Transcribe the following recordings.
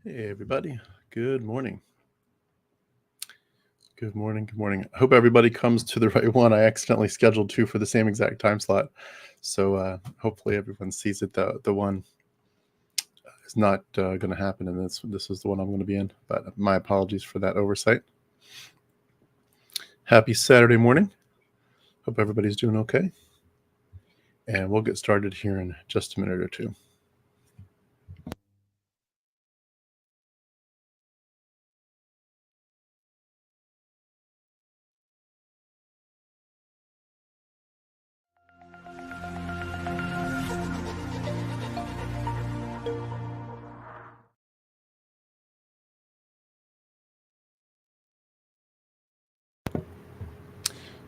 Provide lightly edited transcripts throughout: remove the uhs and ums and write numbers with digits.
Hey, everybody. Good morning. Good morning. Good morning. I hope everybody comes to the right one. I accidentally scheduled two for the same exact time slot. So hopefully everyone sees it. The one is not going to happen, and this is the one I'm going to be in. But my apologies for that oversight. Happy Saturday morning. Hope everybody's doing okay. And we'll get started here in just a minute or two.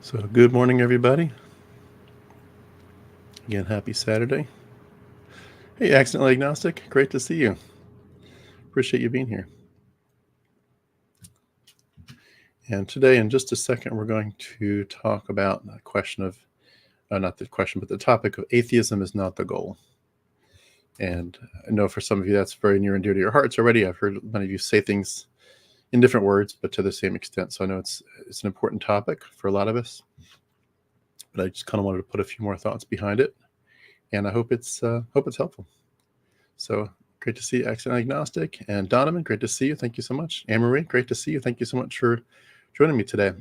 So good morning, everybody. Again, happy Saturday. Hey, Accidentally Agnostic. Great to see you. Appreciate you being here. And today, in just a second, we're going to talk about the question of, not the question, but the topic of atheism is not the goal. And I know for some of you that's very near and dear to your hearts already. I've heard many of you say things in different words, but to the same extent. So I know it's an important topic for a lot of us. But I just kind of wanted to put a few more thoughts behind it, and I hope it's helpful. So great to see you, Accident Agnostic, and Donovan. Great to see you. Thank you so much. Anne-Marie, great to see you. Thank you so much for joining me today.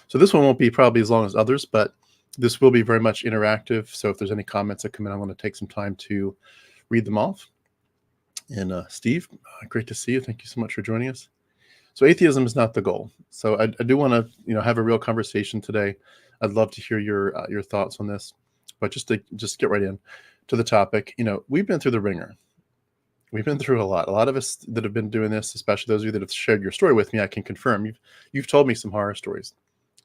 So this one won't be probably as long as others, but this will be very much interactive. So if there's any comments that come in, I want to take some time to read them off. And Steve, great to see you. Thank you so much for joining us. So atheism is not the goal. So I do want to have a real conversation today. I'd love to hear your thoughts on this, but just get right in to the topic. We've been through the ringer. We've been through a lot. A lot of us that have been doing this, especially those of you that have shared your story with me, I can confirm you've told me some horror stories.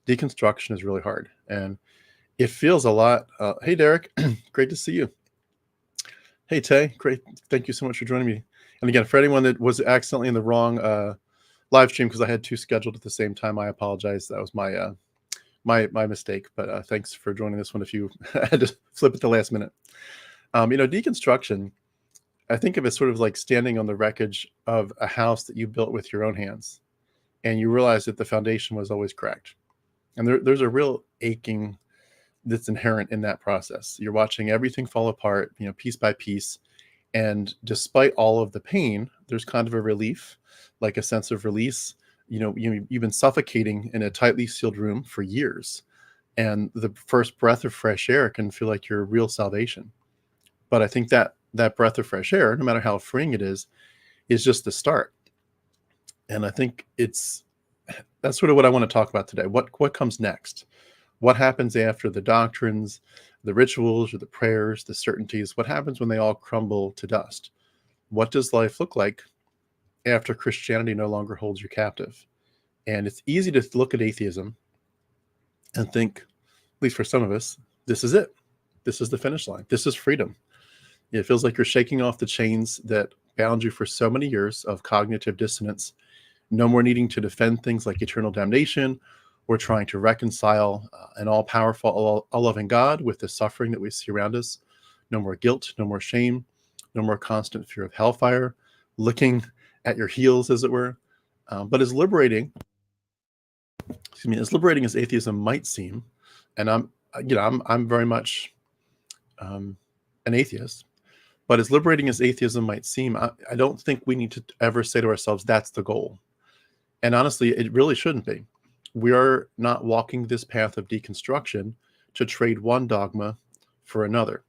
Deconstruction is really hard, and it feels a lot. Hey, Derek, great to see you. Hey, Tay, great. Thank you so much for joining me. And again, for anyone that was accidentally in the wrong live stream because I had two scheduled at the same time, I apologize. That was my mistake. But thanks for joining this one. If you had to flip at the last minute, deconstruction, I think of it sort of like standing on the wreckage of a house that you built with your own hands, and you realize that the foundation was always cracked. And there's a real aching that's inherent in that process. You're watching everything fall apart, piece by piece. And despite all of the pain, there's kind of a relief, like a sense of release. You've been suffocating in a tightly sealed room for years, and the first breath of fresh air can feel like your real salvation. But I think that breath of fresh air, no matter how freeing it is just the start. And I think that's sort of what I want to talk about today. What comes next? What happens after the doctrines, the rituals, or the prayers, the certainties? What happens when they all crumble to dust? What does life look like after Christianity no longer holds you captive? And it's easy to look at atheism and think, at least for some of us, this is it. This is the finish line. This is freedom. It feels like you're shaking off the chains that bound you for so many years of cognitive dissonance. No more needing to defend things like eternal damnation or trying to reconcile an all-powerful, all-loving God with the suffering that we see around us. No more guilt, no more shame, no more constant fear of hellfire, looking at your heels, as it were. But as liberating as atheism might seem, and I'm very much an atheist, but as liberating as atheism might seem, I don't think we need to ever say to ourselves, that's the goal. And honestly, it really shouldn't be. We are not walking this path of deconstruction to trade one dogma for another.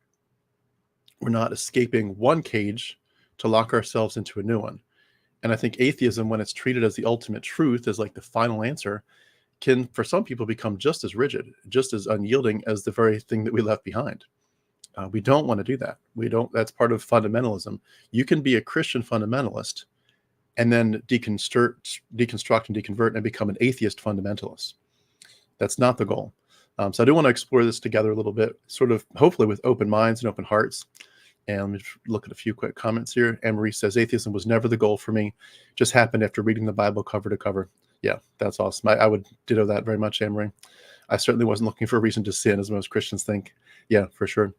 We're not escaping one cage to lock ourselves into a new one. And I think atheism, when it's treated as the ultimate truth, as like the final answer, can, for some people, become just as rigid, just as unyielding as the very thing that we left behind. We don't want to do that. That's part of fundamentalism. You can be a Christian fundamentalist and then deconstruct and deconvert and become an atheist fundamentalist. That's not the goal. So I do want to explore this together a little bit, sort of hopefully with open minds and open hearts. And let me look at a few quick comments here. Anne-Marie says, atheism was never the goal for me. Just happened after reading the Bible cover to cover. Yeah, that's awesome. I would ditto that very much, Anne-Marie. I certainly wasn't looking for a reason to sin, as most Christians think. Yeah, for sure.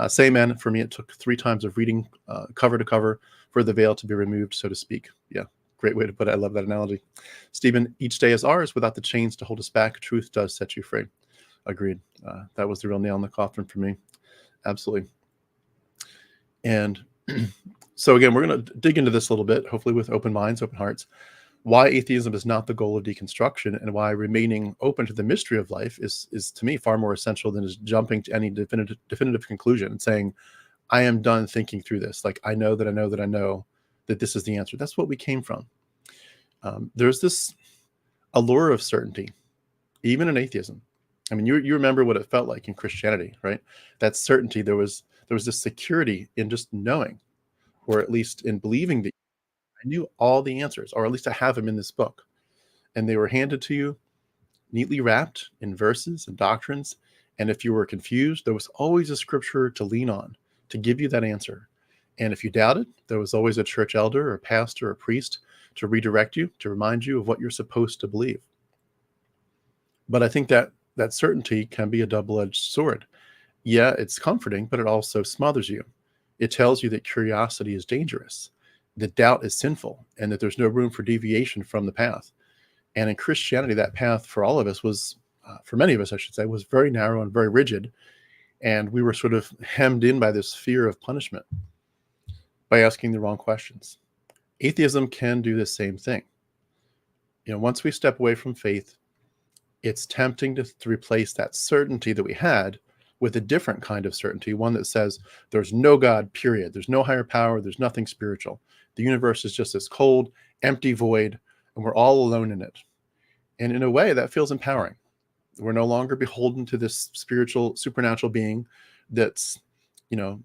Same man, for me, it took 3 times of reading cover to cover for the veil to be removed, so to speak. Yeah, great way to put it. I love that analogy. Stephen, each day is ours without the chains to hold us back. Truth does set you free. Agreed. That was the real nail in the coffin for me. Absolutely. And so again, we're going to dig into this a little bit, hopefully with open minds, open hearts. Why atheism is not the goal of deconstruction, and why remaining open to the mystery of life is to me far more essential than just jumping to any definitive conclusion and saying, I am done thinking through this. Like, I know that I know that I know that this is the answer. That's what we came from. There's this allure of certainty, even in atheism. I mean, you remember what it felt like in Christianity, right? That certainty. There was this security in just knowing, or at least in believing that I knew all the answers, or at least I have them in this book. And they were handed to you, neatly wrapped in verses and doctrines. And if you were confused, there was always a scripture to lean on to give you that answer. And if you doubted, there was always a church elder or pastor or priest to redirect you, to remind you of what you're supposed to believe. But I think that certainty can be a double-edged sword. Yeah, it's comforting, but it also smothers you. It tells you that curiosity is dangerous, that doubt is sinful, and that there's no room for deviation from the path. And in Christianity, that path for all of us was, for many of us, I should say, was very narrow and very rigid. And we were sort of hemmed in by this fear of punishment by asking the wrong questions. Atheism can do the same thing. You know, once we step away from faith, it's tempting to replace that certainty that we had with a different kind of certainty, one that says there's no God, period. There's no higher power. There's nothing spiritual. The universe is just this cold, empty void, and we're all alone in it. And in a way, that feels empowering. We're no longer beholden to this spiritual, supernatural being that's, you know,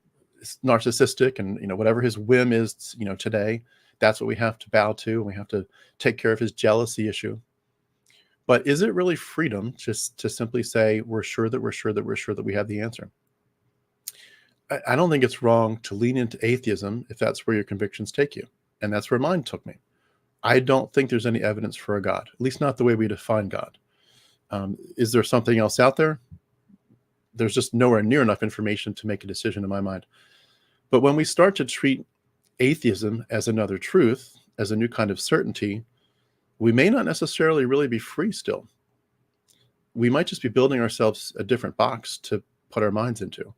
narcissistic, and, you know, whatever his whim is, you know, today, that's what we have to bow to, and we have to take care of his jealousy issue. But is it really freedom just to simply say, we're sure that we have the answer? I don't think it's wrong to lean into atheism if that's where your convictions take you. And that's where mine took me. I don't think there's any evidence for a God, at least not the way we define God. Is there something else out there? There's just nowhere near enough information to make a decision in my mind. But when we start to treat atheism as another truth, as a new kind of certainty, we may not necessarily really be free still. We might just be building ourselves a different box to put our minds into.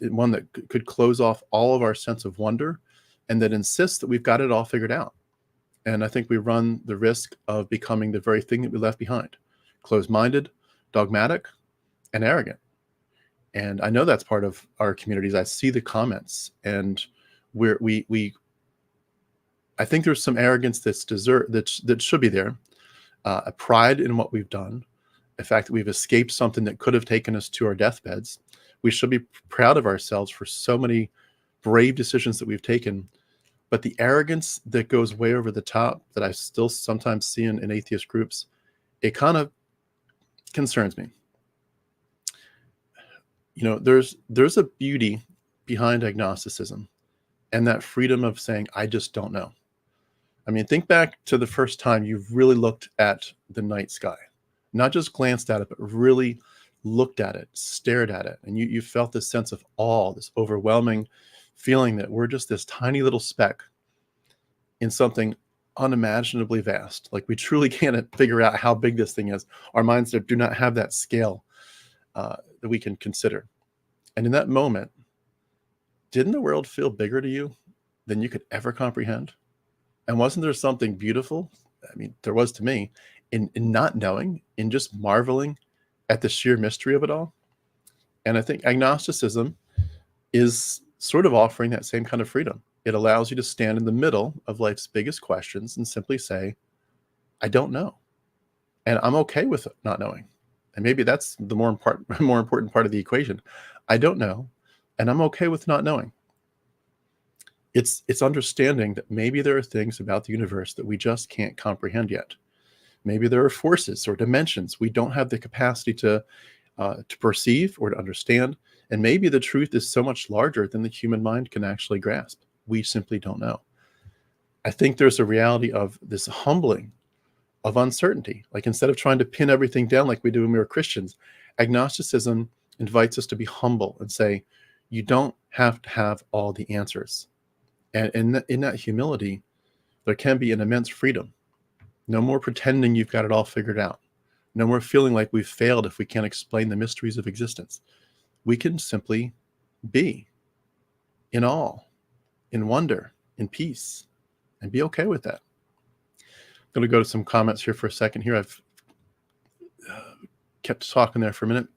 One that could close off all of our sense of wonder, and that insists that we've got it all figured out. And I think we run the risk of becoming the very thing that we left behind: closed-minded, dogmatic, and arrogant. And I know that's part of our communities. I see the comments, and I think there's some arrogance that should be there, a pride in what we've done, the fact that we've escaped something that could have taken us to our deathbeds. We should be proud of ourselves for so many brave decisions that we've taken. But the arrogance that goes way over the top that I still sometimes see in atheist groups, it kind of concerns me. You know, there's a beauty behind agnosticism and that freedom of saying, I just don't know. I mean, think back to the first time you really looked at the night sky, not just glanced at it, but really looked at it, stared at it. And you felt this sense of awe, this overwhelming feeling that we're just this tiny little speck in something unimaginably vast. Like, we truly can't figure out how big this thing is. Our minds do not have that scale that we can consider. And in that moment, didn't the world feel bigger to you than you could ever comprehend? And wasn't there something beautiful? I mean, there was to me in not knowing, in just marveling at the sheer mystery of it all. And I think agnosticism is sort of offering that same kind of freedom. It allows you to stand in the middle of life's biggest questions and simply say, I don't know. And I'm okay with not knowing. And maybe that's the more important part of the equation. I don't know, and I'm okay with not knowing. It's understanding that maybe there are things about the universe that we just can't comprehend yet. Maybe there are forces or dimensions we don't have the capacity to perceive or to understand. And maybe the truth is so much larger than the human mind can actually grasp. We simply don't know. I think there's a reality of this humbling of uncertainty. Like, instead of trying to pin everything down like we do when we were Christians, agnosticism invites us to be humble and say, You don't have to have all the answers. And in that humility, there can be an immense freedom. No more pretending you've got it all figured out. No more feeling like we've failed if we can't explain the mysteries of existence. We can simply be in awe, in wonder, in peace, and be okay with that. I'm going to go to some comments here for a second here. I've kept talking there for a minute.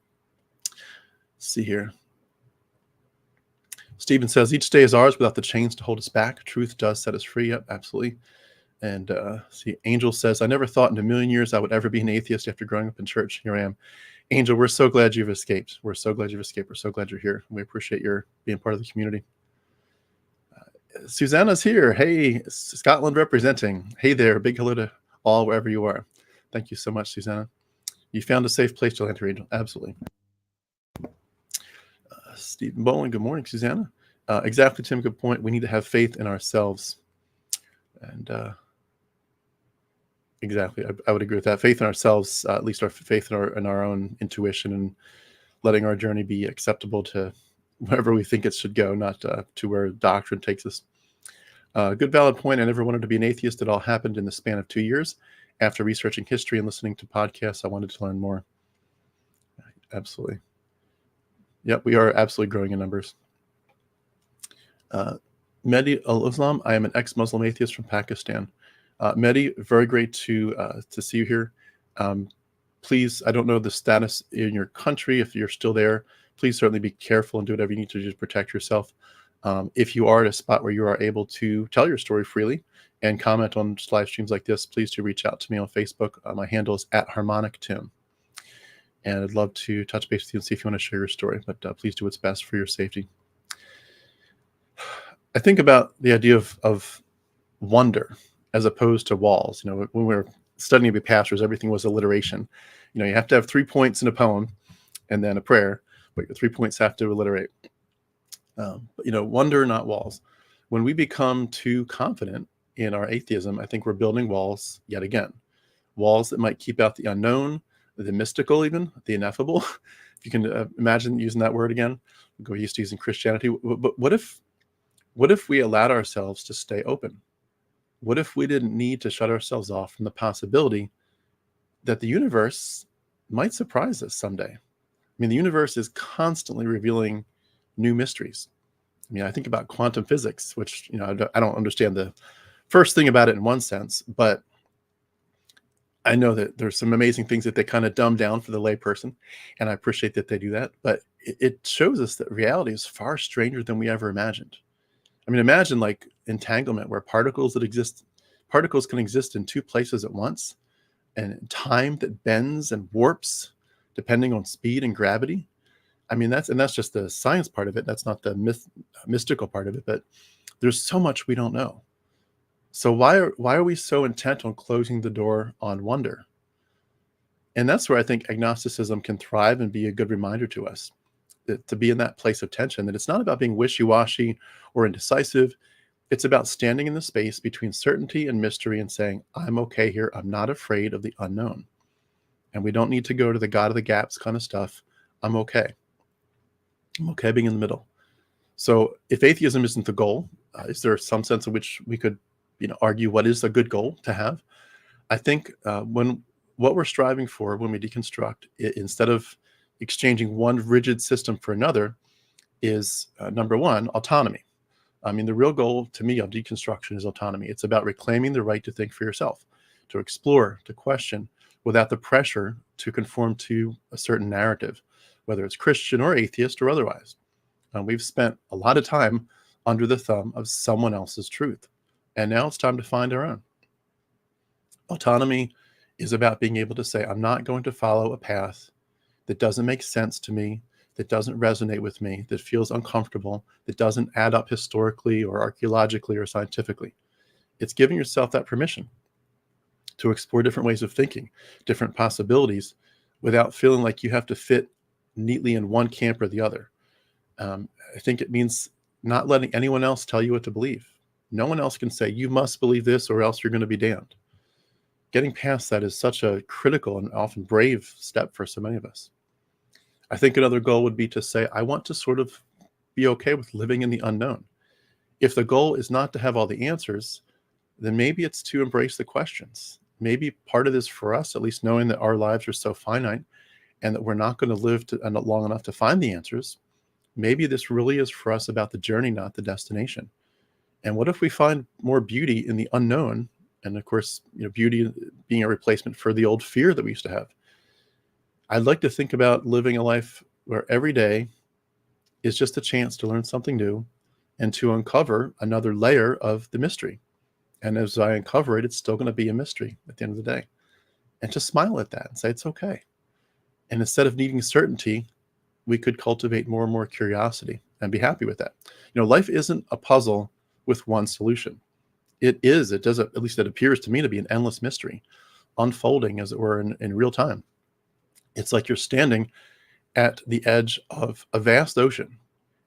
Let's see here. Stephen says, each day is ours without the chains to hold us back. Truth does set us free. Yep, absolutely. And see, Angel says, I never thought in a million years I would ever be an atheist after growing up in church. Here I am. Angel, we're so glad you've escaped. We're so glad you've escaped. We're so glad you're here. We appreciate your being part of the community. Susanna's here. Hey, Scotland representing. Hey there. Big hello to all wherever you are. Thank you so much, Susanna. You found a safe place to land here, Angel. Absolutely. Stephen Bowling, good morning, Susanna. Exactly, Tim, good point. We need to have faith in ourselves. And exactly, I would agree with that. Faith in ourselves, at least our faith in our own intuition, and letting our journey be acceptable to wherever we think it should go, not to where doctrine takes us. Good, valid point. I never wanted to be an atheist. It all happened in the span of 2 years. After researching history and listening to podcasts, I wanted to learn more. Absolutely. Yep, we are absolutely growing in numbers. Mehdi al-Islam, I am an ex-Muslim atheist from Pakistan. Mehdi, very great to see you here. Please, I don't know the status in your country. If you're still there, please certainly be careful and do whatever you need to just protect yourself. If you are at a spot where you are able to tell your story freely and comment on live streams like this, please do reach out to me on Facebook. My handle is @HarmonicTim. And I'd love to touch base with you and see if you want to share your story, but please do what's best for your safety. I think about the idea of wonder as opposed to walls. You know, when we were studying to be pastors, everything was alliteration. You know, you have to have 3 points in a poem and then a prayer, but your 3 points have to alliterate. But, you know, wonder, not walls. When we become too confident in our atheism, I think we're building walls yet again. Walls that might keep out the unknown, the mystical, even the ineffable. If you can imagine using that word again, go used to using Christianity. But what if we allowed ourselves to stay open? What if we didn't need to shut ourselves off from the possibility that the universe might surprise us someday? I mean, the universe is constantly revealing new mysteries. I mean, I think about quantum physics, which, you know, I don't understand the first thing about it in one sense, but I know that there's some amazing things that they kind of dumb down for the layperson, and I appreciate that they do that. But it shows us that reality is far stranger than we ever imagined. I mean, imagine like entanglement, where particles can exist in 2 places at once, and time that bends and warps depending on speed and gravity. I mean, that's just the science part of it. That's not the mystical part of it. But there's so much we don't know. So why are we so intent on closing the door on wonder? And that's where I think agnosticism can thrive and be a good reminder to us to be in that place of tension, that it's not about being wishy-washy or indecisive. It's about standing in the space between certainty and mystery and saying, I'm okay here. I'm not afraid of the unknown. And we don't need to go to the God of the gaps kind of stuff. I'm okay. I'm okay being in the middle. So if atheism isn't the goal, is there some sense in which we could argue what is a good goal to have? I think what we're striving for when we deconstruct, instead of exchanging one rigid system for another, is number one, autonomy. I mean, the real goal to me of deconstruction is autonomy. It's about reclaiming the right to think for yourself, to explore, to question, without the pressure to conform to a certain narrative, whether it's Christian or atheist or otherwise. We've spent a lot of time under the thumb of someone else's truth. And now it's time to find our own. Autonomy is about being able to say, I'm not going to follow a path that doesn't make sense to me, that doesn't resonate with me, that feels uncomfortable, that doesn't add up historically or archaeologically or scientifically. It's giving yourself that permission to explore different ways of thinking, different possibilities, without feeling like you have to fit neatly in one camp or the other. I think it means not letting anyone else tell you what to believe. No one else can say, you must believe this or else you're going to be damned. Getting past that is such a critical and often brave step for so many of us. I think another goal would be to say, I want to sort of be okay with living in the unknown. If the goal is not to have all the answers, then maybe it's to embrace the questions. Maybe part of this for us, at least knowing that our lives are so finite and that we're not going to live long enough to find the answers, maybe this really is for us about the journey, not the destination. And what if we find more beauty in the unknown? And of course, beauty being a replacement for the old fear that we used to have. I'd like to think about living a life where every day is just a chance to learn something new and to uncover another layer of the mystery. And as I uncover it, it's still going to be a mystery at the end of the day. And to smile at that and say, it's okay. And instead of needing certainty, we could cultivate more and more curiosity and be happy with that. Life isn't a puzzle with one solution. It does, at least it appears to me to be an endless mystery, unfolding, as it were, in real time. It's like you're standing at the edge of a vast ocean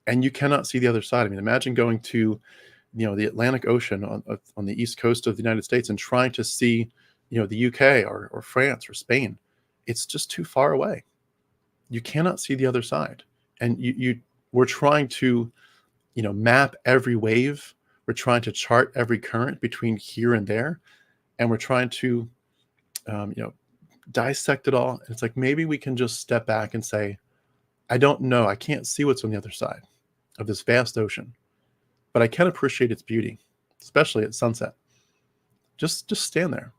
and you cannot see the other side. I mean, imagine going to, the Atlantic Ocean on the east coast of the United States and trying to see, the UK or France or Spain. It's just too far away. You cannot see the other side. And we're trying to, map every wave. We're trying to chart every current between here and there. And we're trying to, dissect it all. And it's like, maybe we can just step back and say, I don't know. I can't see what's on the other side of this vast ocean, but I can appreciate its beauty, especially at sunset. Just stand there.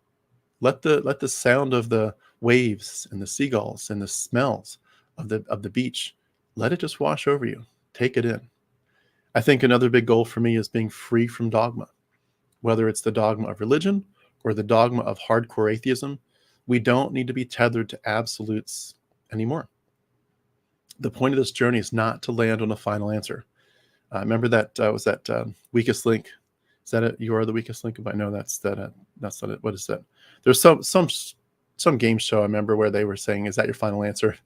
Let the sound of the waves and the seagulls and the smells of the beach, let it just wash over you. Take it in. I think another big goal for me is being free from dogma, whether it's the dogma of religion or the dogma of hardcore atheism. We don't need to be tethered to absolutes anymore. The point of this journey is not to land on a final answer. Remember that was that weakest link. Is that it? You are the weakest link. But no, that's not it. What is that? There's some game show I remember where they were saying, "Is that your final answer?"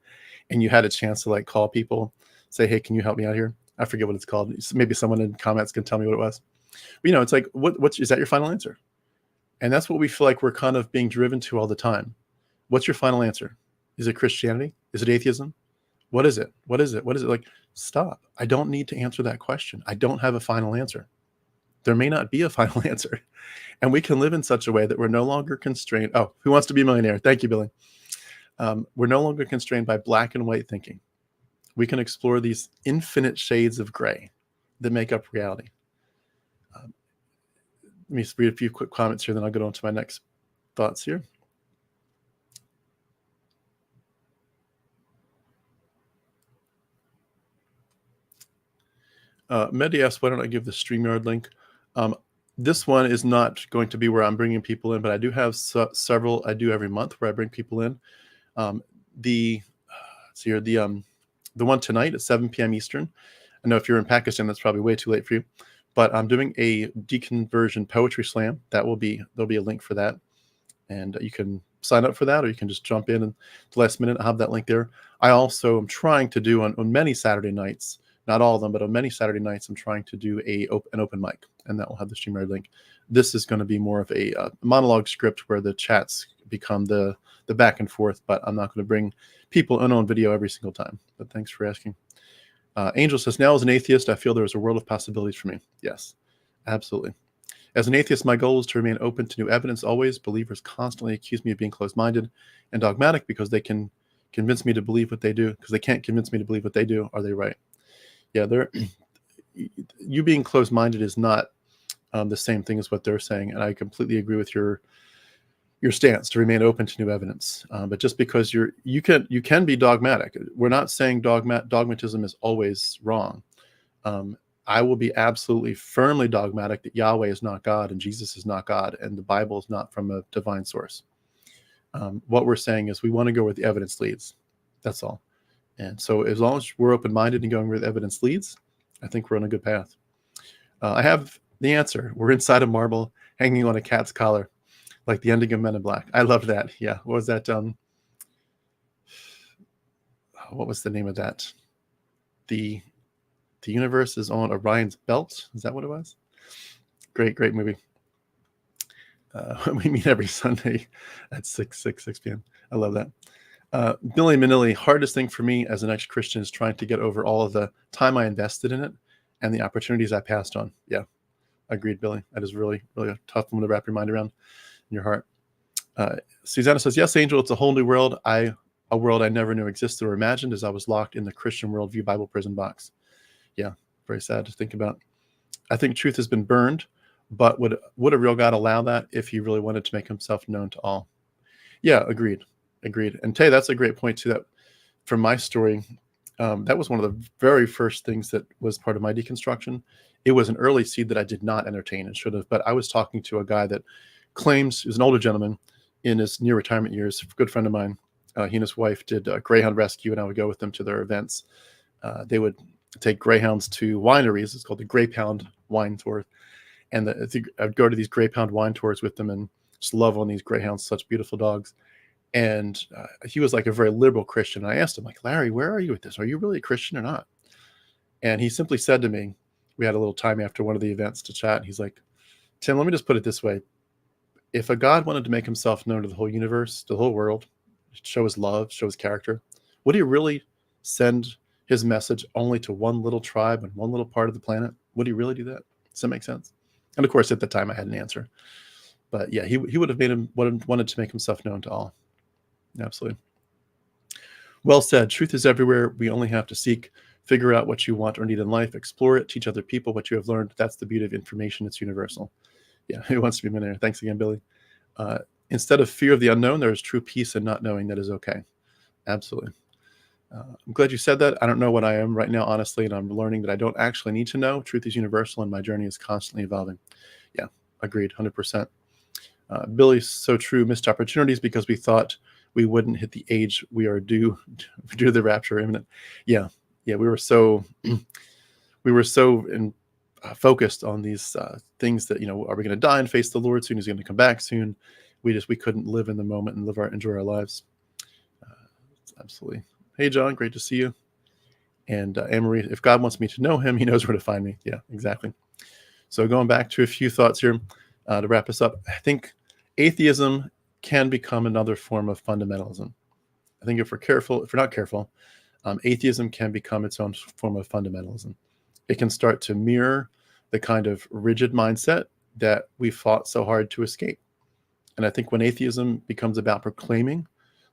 And you had a chance to call people, say, "Hey, can you help me out here?" I forget what it's called. Maybe someone in comments can tell me what it was. But, it's like, what is that your final answer? And that's what we feel like we're kind of being driven to all the time. What's your final answer? Is it Christianity? Is it atheism? What is it? What is it? What is it? Like, stop. I don't need to answer that question. I don't have a final answer. There may not be a final answer. And we can live in such a way that we're no longer constrained. Oh, who wants to be a millionaire? Thank you, Billy. We're no longer constrained by black and white thinking. We can explore these infinite shades of gray that make up reality. Let me just read a few quick comments here, then I'll get on to my next thoughts here. Mehdi asked, why don't I give the StreamYard link? This one is not going to be where I'm bringing people in, but I do have several I do every month where I bring people in. The one tonight at 7 p.m. Eastern. I know if you're in Pakistan, that's probably way too late for you. But I'm doing a deconversion poetry slam. There'll be a link for that. And you can sign up for that, or you can just jump in and the last minute. I'll have that link there. I also am trying to do on many Saturday nights, not all of them, but on many Saturday nights, I'm trying to do an open mic, and that will have the StreamYard link. This is going to be more of a monologue script where the chats become the back and forth, but I'm not going to bring people in on video every single time. But thanks for asking. Angel says, now as an atheist, I feel there is a world of possibilities for me. Yes, absolutely. As an atheist, my goal is to remain open to new evidence always. Believers constantly accuse me of being closed-minded and dogmatic because they can convince me to believe what they do, because they can't convince me to believe what they do. Are they right? Yeah, you being closed-minded is not the same thing as what they're saying, and I completely agree with your stance to remain open to new evidence. But just because you can be dogmatic, we're not saying dogmatism is always wrong. I will be absolutely firmly dogmatic that Yahweh is not God and Jesus is not God and the Bible is not from a divine source. What we're saying is we want to go where the evidence leads. That's all. And so as long as we're open-minded and going where the evidence leads, I think we're on a good path. I have the answer. We're inside a marble hanging on a cat's collar, like the ending of Men in Black. I love that. Yeah. What was that? What was the name of that? The universe is on Orion's belt. Is that what it was? Great movie. We meet every Sunday at 6 p.m. I love that. Billy Manilli, hardest thing for me as an ex-Christian is trying to get over all of the time I invested in it and the opportunities I passed on. Yeah, agreed, Billy. That is really, really a tough one to wrap your mind around in your heart. Susanna says, yes, Angel, it's a whole new world. A world I never knew existed or imagined as I was locked in the Christian worldview Bible prison box. Yeah, very sad to think about. I think truth has been burned, but would a real God allow that if he really wanted to make himself known to all? Yeah, agreed. And Tay, that's a great point too. That from my story, that was one of the very first things that was part of my deconstruction. It was an early seed that I did not entertain and should have, but I was talking to a guy that claims, he was an older gentleman in his near retirement years, a good friend of mine. He and his wife did Greyhound rescue, and I would go with them to their events. They would take greyhounds to wineries. It's called the Greyhound Wine Tour. And I'd go to these Greyhound wine tours with them and just love on these greyhounds, such beautiful dogs. And he was like a very liberal Christian. I asked him, like, Larry, where are you with this? Are you really a Christian or not? And he simply said to me, we had a little time after one of the events to chat. And he's like, Tim, let me just put it this way. If a God wanted to make himself known to the whole universe, to the whole world, show his love, show his character, would he really send his message only to one little tribe and one little part of the planet? Would he really do that? Does that make sense? And of course, at the time I had an answer. But yeah, he would have wanted to make himself known to all. Absolutely. Well said. Truth is everywhere. We only have to seek, figure out what you want or need in life, explore it, teach other people what you have learned. That's the beauty of information. It's universal. Yeah, who wants to be a millionaire? Thanks again, Billy. Instead of fear of the unknown, there is true peace in not knowing that is okay. Absolutely. I'm glad you said that. I don't know what I am right now, honestly, and I'm learning that I don't actually need to know. Truth is universal, and my journey is constantly evolving. Yeah, agreed, 100%. Billy, so true. Missed opportunities because we thought we wouldn't hit the age we are due to the rapture imminent. Yeah, we were so focused on these things that, are we going to die and face the Lord soon? He's going to come back soon. We couldn't live in the moment and enjoy our lives. Absolutely. Hey, John, great to see you. And Anne-Marie, if God wants me to know him, he knows where to find me. Yeah, exactly. So going back to a few thoughts here to wrap us up, I think atheism can become another form of fundamentalism. I think if we're not careful, atheism can become its own form of fundamentalism. It can start to mirror the kind of rigid mindset that we fought so hard to escape. And I think when atheism becomes about proclaiming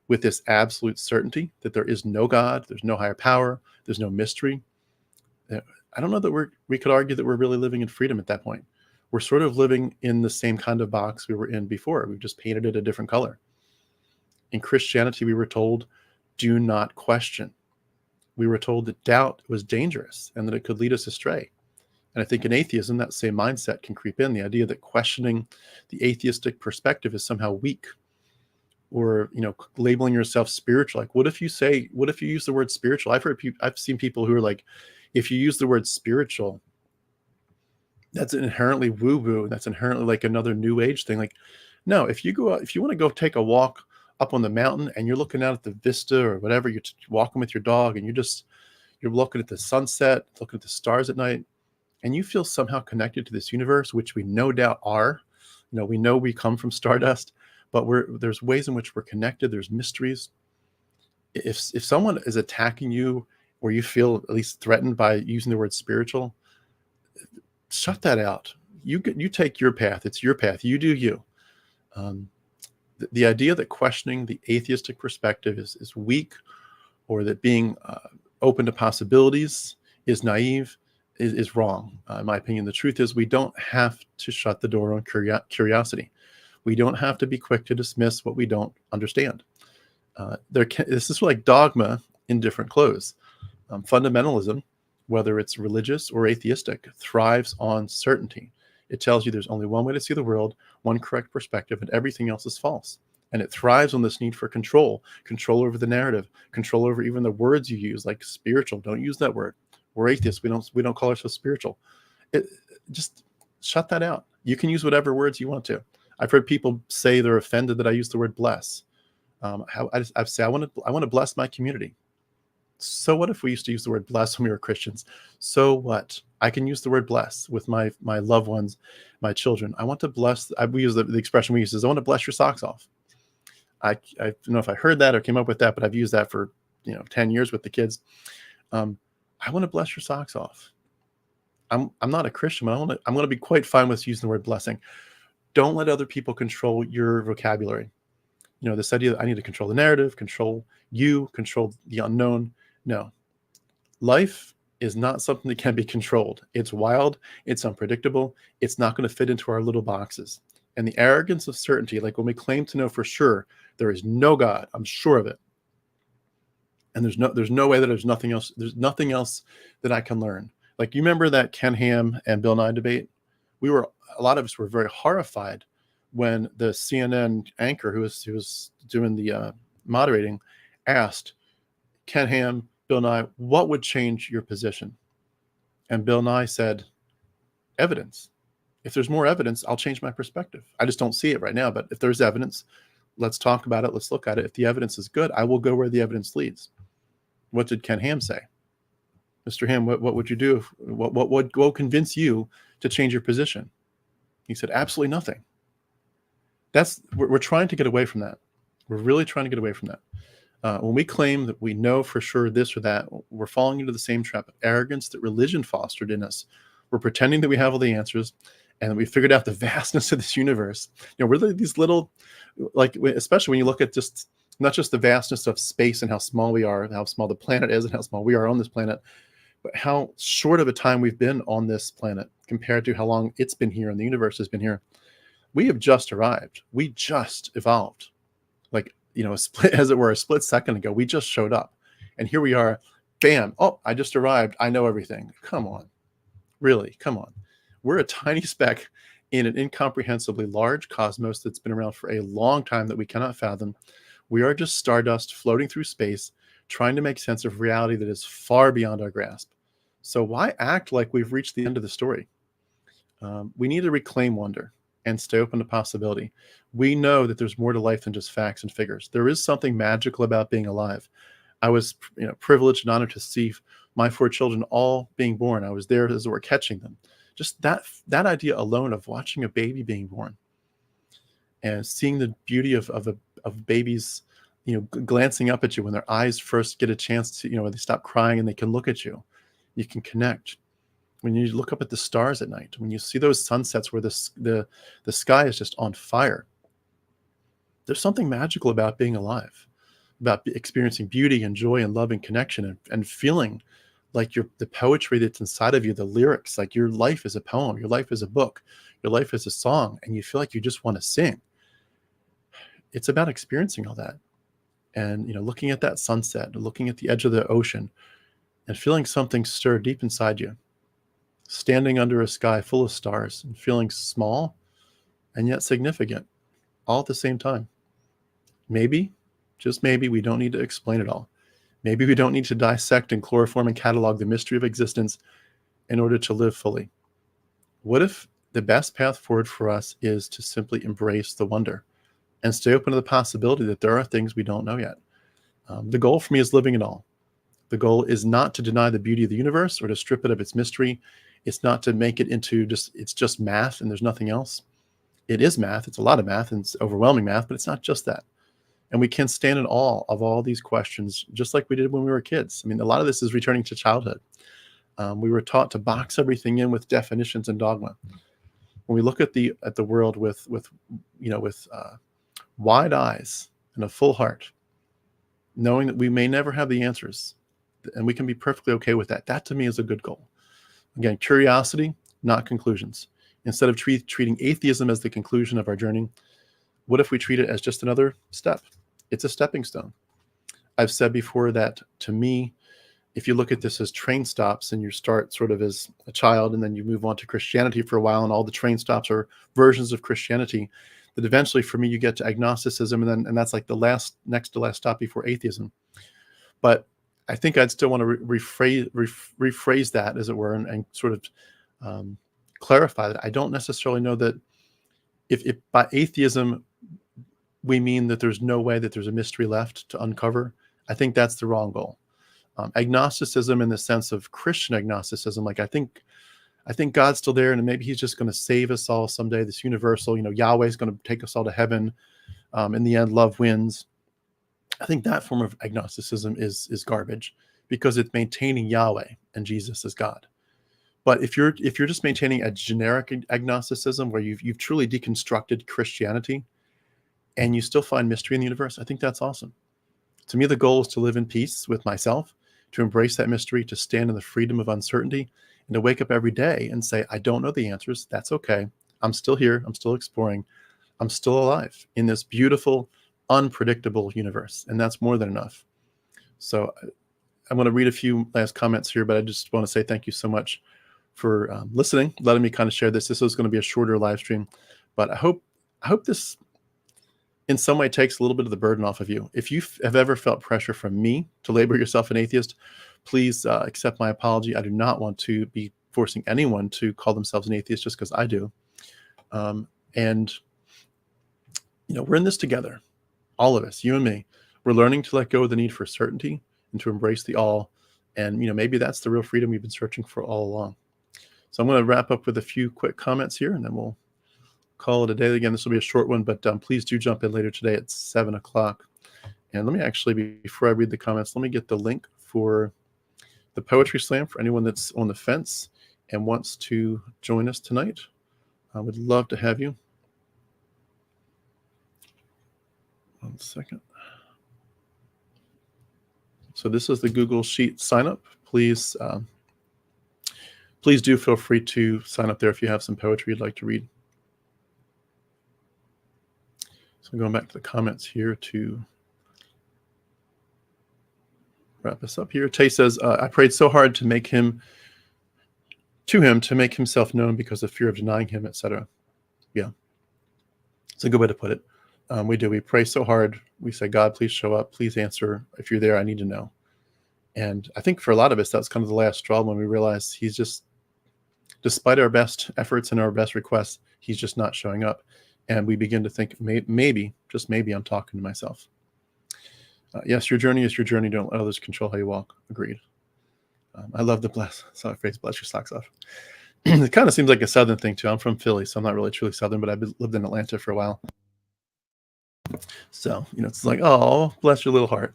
with this absolute certainty that there is no God, there's no higher power, there's no mystery, I don't know that we could argue that we're really living in freedom at that point. We're sort of living in the same kind of box we were in before. We've just painted it a different color. In Christianity, we were told, do not question. We were told that doubt was dangerous and that it could lead us astray. And I think in atheism, that same mindset can creep in. The idea that questioning the atheistic perspective is somehow weak, or labeling yourself spiritual. Like, what if you use the word spiritual? I've seen people who are like, if you use the word spiritual, that's inherently woo-woo. That's inherently like another new age thing. Like, no, if you want to go take a walk up on the mountain and you're looking out at the vista or whatever, you're walking with your dog and you're looking at the sunset, looking at the stars at night, and you feel somehow connected to this universe, which we no doubt are. We know we come from stardust, but there's ways in which we're connected. There's mysteries. If someone is attacking you or you feel at least threatened by using the word spiritual, shut that out. You take your path. It's your path. You do you. The idea that questioning the atheistic perspective is weak, or that being open to possibilities is naive, is wrong. In my opinion, the truth is we don't have to shut the door on curiosity. We don't have to be quick to dismiss what we don't understand. This is like dogma in different clothes. Fundamentalism, whether it's religious or atheistic, thrives on certainty. It tells you there's only one way to see the world, one correct perspective, and everything else is false. And it thrives on this need for control over the narrative, control over even the words you use, like spiritual. Don't use that word. We're atheists. We don't call ourselves spiritual. Just shut that out. You can use whatever words you want to. I've heard people say they're offended that I use the word bless. I say I want to bless my community. So what if we used to use the word bless when we were Christians? So what? I can use the word bless with my loved ones, my children. I want to bless. We use the expression we use is I want to bless your socks off. I don't know if I heard that or came up with that, but I've used that for 10 years with the kids. I want to bless your socks off. I'm not a Christian, but I'm going to be quite fine with using the word blessing. Don't let other people control your vocabulary. This idea that I need to control the narrative, control you, control the unknown. No, life is not something that can be controlled. It's wild. It's unpredictable. It's not going to fit into our little boxes. And the arrogance of certainty, like when we claim to know for sure there is no God, I'm sure of it. And there's no way that there's nothing else that I can learn. Like, you remember that Ken Ham and Bill Nye debate? A lot of us were very horrified when the CNN anchor who was doing the moderating asked Ken Ham, Bill Nye, what would change your position? And Bill Nye said, evidence. If there's more evidence, I'll change my perspective. I just don't see it right now. But if there's evidence, let's talk about it. Let's look at it. If the evidence is good, I will go where the evidence leads. What did Ken Ham say? Mr. Ham, what would you do? What would convince you to change your position? He said, absolutely nothing. We're trying to get away from that. We're really trying to get away from that. When we claim that we know for sure this or that, we're falling into the same trap of arrogance that religion fostered in us. We're pretending that we have all the answers and that we figured out the vastness of this universe. We're these little, like, especially when you look at just not just the vastness of space and how small we are, how small the planet is and how small we are on this planet, but how short of a time we've been on this planet compared to how long it's been here and the universe has been here. We have just arrived. We just evolved. Like, a split second ago, we just showed up. And here we are, bam, oh, I just arrived. I know everything. Come on. Really, come on. We're a tiny speck in an incomprehensibly large cosmos that's been around for a long time that we cannot fathom. We are just stardust floating through space, trying to make sense of reality that is far beyond our grasp. So why act like we've reached the end of the story? We need to reclaim wonder and stay open to possibility. We know that there's more to life than just facts and figures. There is something magical about being alive. I was privileged and honored to see my 4 children all being born. I was there as it were catching them. Just that idea alone of watching a baby being born and seeing the beauty of babies, glancing up at you when their eyes first get a chance to, when they stop crying and they can look at you. You can connect. When you look up at the stars at night, when you see those sunsets where the sky is just on fire, there's something magical about being alive, about experiencing beauty and joy and love and connection and feeling like the poetry that's inside of you, the lyrics, like your life is a poem, your life is a book, your life is a song, and you feel like you just want to sing. It's about experiencing all that. And, looking at that sunset, looking at the edge of the ocean and feeling something stir deep inside you, standing under a sky full of stars and feeling small and yet significant all at the same time. Maybe, just maybe, we don't need to explain it all. Maybe we don't need to dissect and chloroform and catalog the mystery of existence in order to live fully. What if the best path forward for us is to simply embrace the wonder and stay open to the possibility that there are things we don't know yet? The goal for me is living it all. The goal is not to deny the beauty of the universe or to strip it of its mystery. It's not to make it into it's just math and there's nothing else. It is math. It's a lot of math and it's overwhelming math, but it's not just that. And we can stand in awe of all these questions, just like we did when we were kids. I mean, a lot of this is returning to childhood. We were taught to box everything in with definitions and dogma. When we look at the world with wide eyes and a full heart, knowing that we may never have the answers, and we can be perfectly okay with that. That to me is a good goal. Again, curiosity, not conclusions. Instead of treating atheism as the conclusion of our journey, what if we treat it as just another step? It's a stepping stone. I've said before that, to me, if you look at this as train stops and you start sort of as a child and then you move on to Christianity for a while and all the train stops are versions of Christianity, that eventually for me you get to agnosticism and that's like the next to last stop before atheism. But I think I'd still want to rephrase that, as it were, and sort of clarify that I don't necessarily know that if by atheism we mean that there's no way that there's a mystery left to uncover. I think that's the wrong goal. Agnosticism in the sense of Christian agnosticism, like I think God's still there and maybe he's just going to save us all someday, this universal, Yahweh's going to take us all to heaven. In the end, love wins. I think that form of agnosticism is garbage, because it's maintaining Yahweh and Jesus as God. But if you're just maintaining a generic agnosticism where you've truly deconstructed Christianity and you still find mystery in the universe, I think that's awesome. To me, the goal is to live in peace with myself, to embrace that mystery, to stand in the freedom of uncertainty, and to wake up every day and say, I don't know the answers. That's okay. I'm still here. I'm still exploring. I'm still alive in this beautiful, unpredictable universe. And that's more than enough. So I'm going to read a few last comments here, but I just want to say thank you so much for listening, letting me kind of share this. This is going to be a shorter live stream, but I hope this in some way takes a little bit of the burden off of you. If you have ever felt pressure from me to label yourself an atheist, please accept my apology. I do not want to be forcing anyone to call themselves an atheist just because I do. And, we're in this together, all of us, you and me. We're learning to let go of the need for certainty and to embrace the all. And, maybe that's the real freedom we've been searching for all along. So I'm going to wrap up with a few quick comments here, and then we'll call it a day. Again, this will be a short one, but please do jump in later today at 7 o'clock. And let me actually, before I read the comments, let me get the link for the Poetry Slam for anyone that's on the fence and wants to join us tonight. I would love to have you. 1 second. So this is the Google Sheet sign up. Please do feel free to sign up there if you have some poetry you'd like to read. So going back to the comments here to wrap us up here. Tay says, I prayed so hard to make himself known because of fear of denying him, etc. Yeah, it's a good way to put it. We pray so hard. We say, God, please show up. Please answer. If you're there, I need to know. And I think for a lot of us, that's kind of the last straw when we realize he's just, despite our best efforts and our best requests, he's just not showing up. And we begin to think, maybe, just maybe, I'm talking to myself. Yes, your journey is your journey. Don't let others control how you walk. Agreed. I love the phrase, bless your socks off. It kind of seems like a Southern thing too. I'm from Philly, so I'm not really truly Southern, but I've lived in Atlanta for a while. So, it's like, oh, bless your little heart.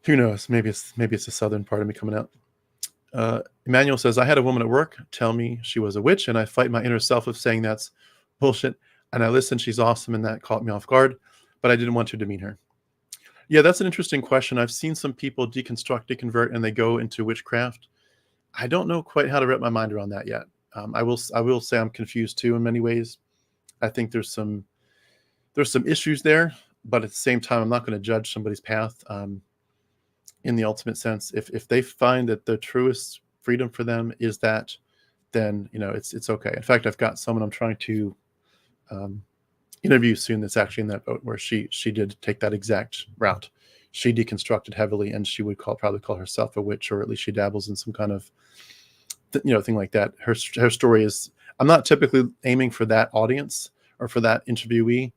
Who knows? Maybe it's the Southern part of me coming out. Emmanuel says, I had a woman at work tell me she was a witch, and I fight my inner self of saying that's bullshit. And I listened, she's awesome, and that caught me off guard, but I didn't want to demean her. Yeah, that's an interesting question. I've seen some people deconstruct, deconvert, and they go into witchcraft. I don't know quite how to wrap my mind around that yet. I will say I'm confused too in many ways. I think there's some issues there, but at the same time, I'm not going to judge somebody's path. In the ultimate sense, if they find that the truest freedom for them is that, then it's okay. In fact, I've got someone I'm trying to interview soon that's actually in that boat where she did take that exact route. She deconstructed heavily, and she would probably call herself a witch, or at least she dabbles in some kind of thing like that. Her story is, I'm not typically aiming for that audience or for that interviewee,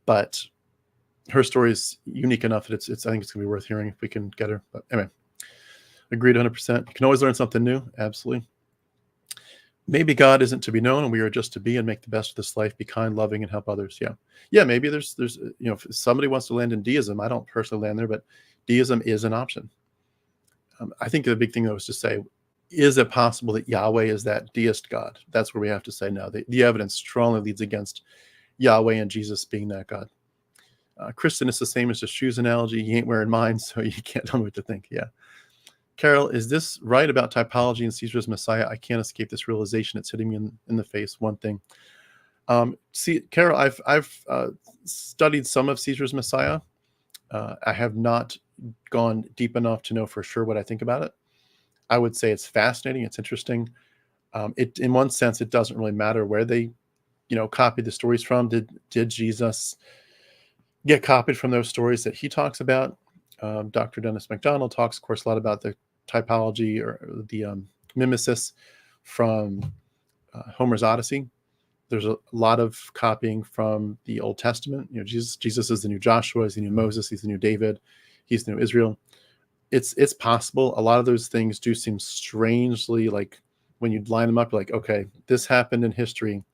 but her story is unique enough that I think it's gonna be worth hearing if we can get her. But anyway, agreed 100%. You can always learn something new. Absolutely. Maybe God isn't to be known, and we are just to be and make the best of this life, be kind, loving, and help others. Yeah. Maybe there's if somebody wants to land in deism, I don't personally land there, but deism is an option. I think the big thing though is to say, is it possible that Yahweh is that deist God? That's where we have to say no. The evidence strongly leads against Yahweh and Jesus being that God. Kristen, it's the same as the shoes analogy. You ain't wearing mine, so you can't tell me what to think. Yeah. Carol, is this right about typology and Caesar's Messiah? I can't escape this realization. It's hitting me in the face. One thing. See, Carol, I've studied some of Caesar's Messiah. I have not gone deep enough to know for sure what I think about it. I would say it's fascinating. It's interesting. In one sense, it doesn't really matter where they, copied the stories from. Did Jesus get copied from those stories that he talks about? Dr. Dennis MacDonald talks, of course, a lot about the typology or the mimesis from Homer's Odyssey. There's a lot of copying from the Old Testament. Jesus is the new Joshua, he's the new Moses, he's the new David, he's the new Israel. It's possible. A lot of those things do seem strangely like, when you line them up, like, okay, this happened in history.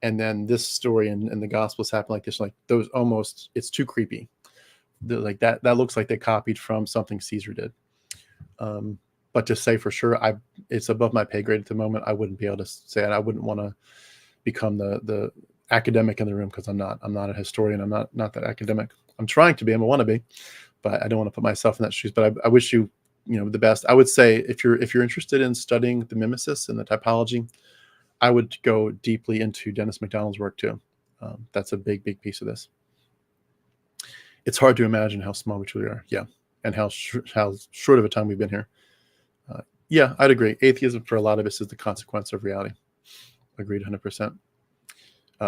and then this story and the Gospels happen like this, like those almost, it's too creepy. Like that looks like they copied from something Caesar did. But to say for sure, it's above my pay grade at the moment. I wouldn't be able to say it. I wouldn't want to become the academic in the room, because I'm not a historian. I'm not that academic. I'm trying to be. I want to be, but I don't want to put myself in that shoes. But I wish you the best. I would say if you're interested in studying the mimesis and the typology, I would go deeply into Dennis MacDonald's work too. That's a big piece of this. It's hard to imagine how small we truly are. Yeah, and how short of a time we've been here. Yeah, I'd agree. Atheism for a lot of us is the consequence of reality. Agreed 100%.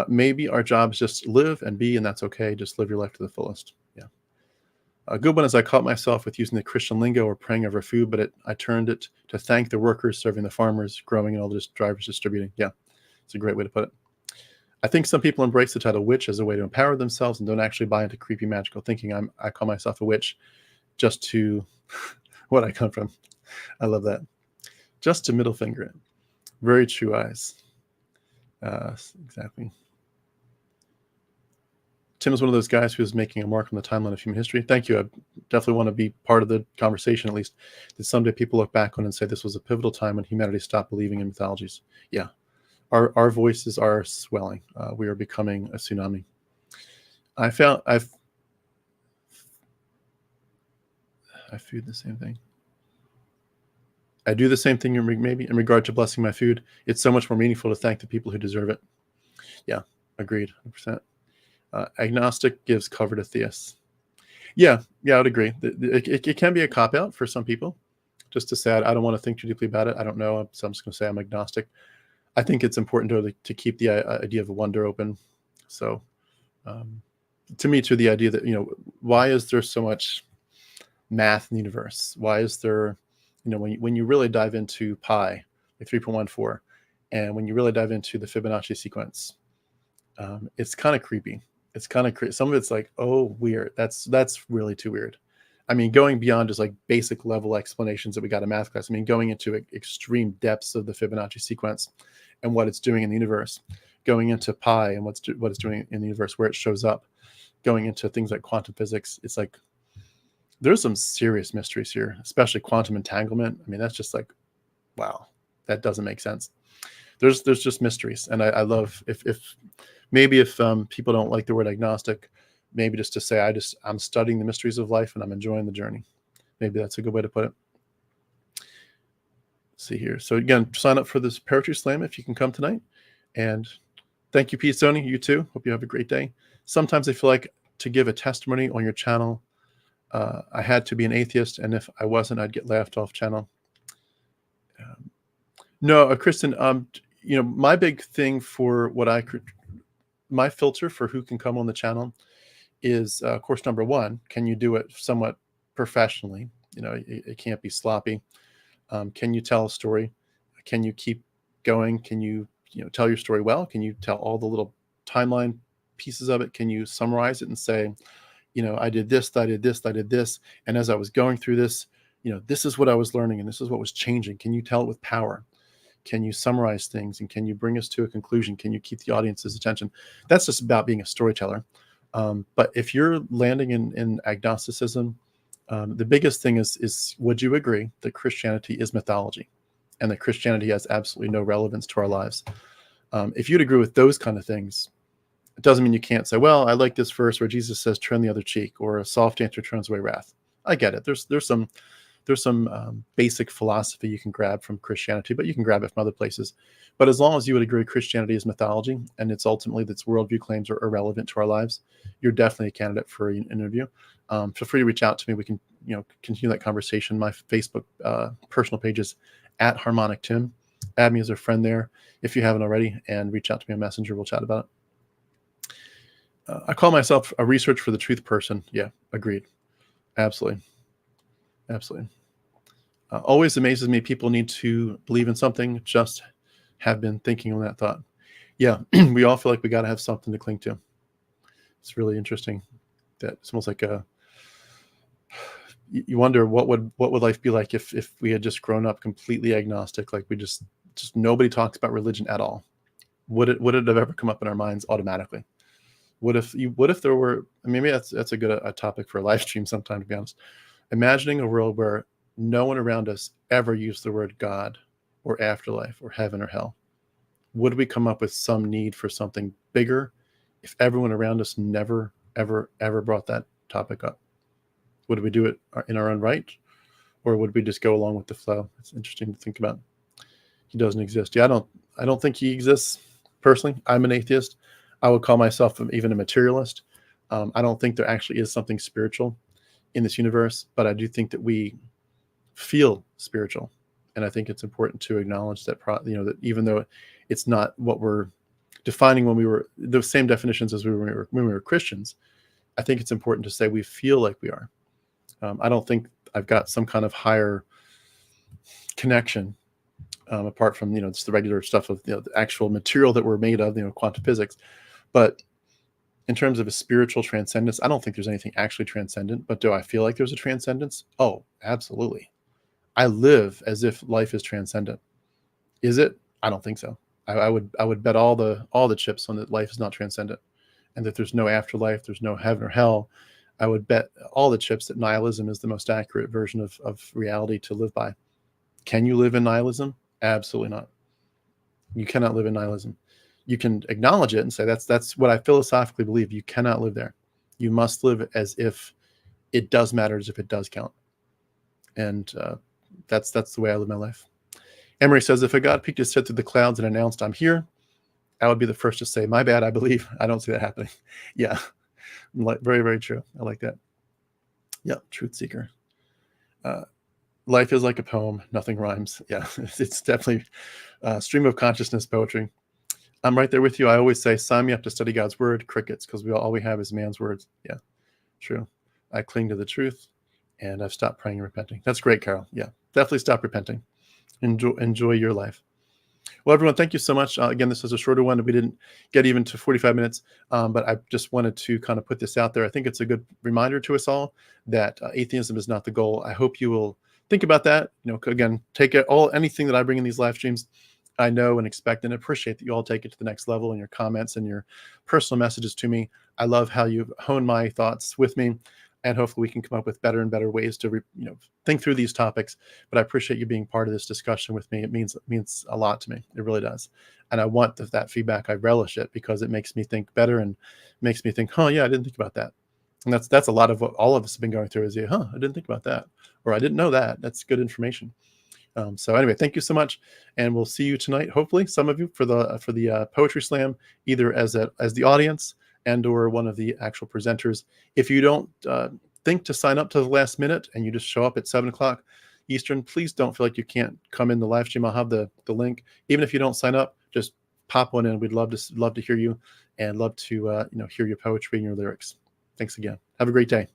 Maybe our job is just live and be, and that's okay. Just live your life to the fullest. Yeah. A good one is I caught myself with using the Christian lingo or praying over food, but I turned it to thank the workers serving the farmers, growing, and all the drivers distributing. Yeah, it's a great way to put it. I think some people embrace the title witch as a way to empower themselves and don't actually buy into creepy magical thinking. I call myself a witch just to what I come from. I love that. Just to middle finger it. Very true eyes. Exactly. Tim is one of those guys who's making a mark on the timeline of human history. Thank you. I definitely want to be part of the conversation, at least, that someday people look back on and say this was a pivotal time when humanity stopped believing in mythologies. Yeah. Our voices are swelling. We are becoming a tsunami. I feel the same thing. I do the same thing maybe in regard to blessing my food. It's so much more meaningful to thank the people who deserve it. Yeah, agreed, 100%. Agnostic gives cover to theists. Yeah, I would agree. It can be a cop-out for some people, just to say, I don't want to think too deeply about it. I don't know, so I'm just going to say I'm agnostic. I think it's important to keep the idea of wonder open. So, to me, to the idea that, why is there so much math in the universe? Why is there, when you really dive into pi, like 3.14, and when you really dive into the Fibonacci sequence, it's kind of creepy. It's kind of some of it's like, oh, weird. That's really too weird. I mean, going beyond just like basic level explanations that we got in math class. I mean, going into extreme depths of the Fibonacci sequence and what it's doing in the universe, going into pi and what it's doing in the universe, where it shows up, going into things like quantum physics. It's like there's some serious mysteries here, especially quantum entanglement. I mean, that's just like, wow, that doesn't make sense. There's just mysteries, and I love if people don't like the word agnostic, maybe just to say I'm studying the mysteries of life and I'm enjoying the journey. Maybe that's a good way to put it. Let's see here. So again, sign up for this Poetry Slam if you can come tonight. And thank you, Pete Sony. You too. Hope you have a great day. Sometimes I feel like to give a testimony on your channel, I had to be an atheist, and if I wasn't, I'd get laughed off channel. No, Kristen. My big thing for my filter for who can come on the channel is, course number one, can you do it somewhat professionally? It can't be sloppy. Can you tell a story? Can you keep going? Can you tell your story well? Can you tell all the little timeline pieces of it? Can you summarize it and say, I did this, I did this, I did this, and as I was going through this, this is what I was learning and this is what was changing. Can you tell it with power? Can you summarize things, and can you bring us to a conclusion? Can you keep the audience's attention? That's just about being a storyteller. But if you're landing in agnosticism, the biggest thing is, would you agree that Christianity is mythology and that Christianity has absolutely no relevance to our lives? If you'd agree with those kind of things, it doesn't mean you can't say, well, I like this verse where Jesus says, turn the other cheek, or a soft answer turns away wrath. I get it. There's some basic philosophy you can grab from Christianity, but you can grab it from other places. But as long as you would agree Christianity is mythology, and it's ultimately that its worldview claims are irrelevant to our lives, you're definitely a candidate for an interview. Feel free to reach out to me. We can continue that conversation. My Facebook personal page is @HarmonicTim. Add me as a friend there if you haven't already, and reach out to me on Messenger. We'll chat about it. I call myself a research for the truth person. Yeah, agreed. Absolutely. Always amazes me people need to believe in something, just have been thinking on that thought. Yeah, we all feel like we got to have something to cling to. It's really interesting. That it's almost like you wonder what would life be like if we had just grown up completely agnostic, like we just nobody talks about religion at all. would it have ever come up in our minds automatically? What if there were, maybe that's a good a topic for a live stream sometime, to be honest. Imagining a world where no one around us ever used the word God or afterlife or heaven or hell. Would we come up with some need for something bigger if everyone around us never, ever, ever brought that topic up? Would we do it in our own right? Or would we just go along with the flow? It's interesting to think about. He doesn't exist. Yeah, I don't think he exists personally. I'm an atheist. I would call myself even a materialist. I don't think there actually is something spiritual in this universe, but I do think that we feel spiritual. And I think it's important to acknowledge that, that even though it's not what we're defining when we were the same definitions as when we were Christians, I think it's important to say we feel like we are. I don't think I've got some kind of higher connection apart from, just the regular stuff of, the actual material that we're made of, quantum physics. But in terms of a spiritual transcendence, I don't think there's anything actually transcendent, but do I feel like there's a transcendence? Oh, absolutely. I live as if life is transcendent. Is it? I don't think so. I would bet all the chips on that life is not transcendent, and that there's no afterlife, there's no heaven or hell. I would bet all the chips that nihilism is the most accurate version of reality to live by. Can you live in nihilism? Absolutely not. You cannot live in nihilism. You can acknowledge it and say that's what I philosophically believe. You cannot live there. You must live as if it does matter, as if it does count. And that's the way I live my life. Emery says, if a God peeked his head through the clouds and announced, I'm here, I would be the first to say, my bad, I believe. I don't see that happening. Yeah, very, very true. I like that. Yeah, truth seeker. Life is like a poem. Nothing rhymes. Yeah, it's definitely stream of consciousness poetry. I'm right there with you. I always say, sign me up to study God's word. Crickets, because all we have is man's words. Yeah, true. I cling to the truth, and I've stopped praying and repenting. That's great, Carol. Yeah, definitely stop repenting. Enjoy your life. Well, everyone, thank you so much. Again, this is a shorter one. We didn't get even to 45 minutes, but I just wanted to kind of put this out there. I think it's a good reminder to us all that atheism is not the goal. I hope you will think about that. Again, take it anything that I bring in these live streams. I know and expect and appreciate that you all take it to the next level in your comments and your personal messages to me. I love how you hone my thoughts with me, and hopefully we can come up with better and better ways to think through these topics. But I appreciate you being part of this discussion with me. It means a lot to me. It really does. And I want that feedback. I relish it because it makes me think better and makes me think, yeah, I didn't think about that. And that's a lot of what all of us have been going through is, I didn't think about that, or I didn't know that. That's good information. So anyway, thank you so much, and we'll see you tonight. Hopefully, some of you for the poetry slam, either as the audience and or one of the actual presenters. If you don't think to sign up to the last minute and you just show up at 7:00 Eastern, please don't feel like you can't come in the live stream. I'll have the link. Even if you don't sign up, just pop one in. We'd love to hear you and love to hear your poetry and your lyrics. Thanks again. Have a great day.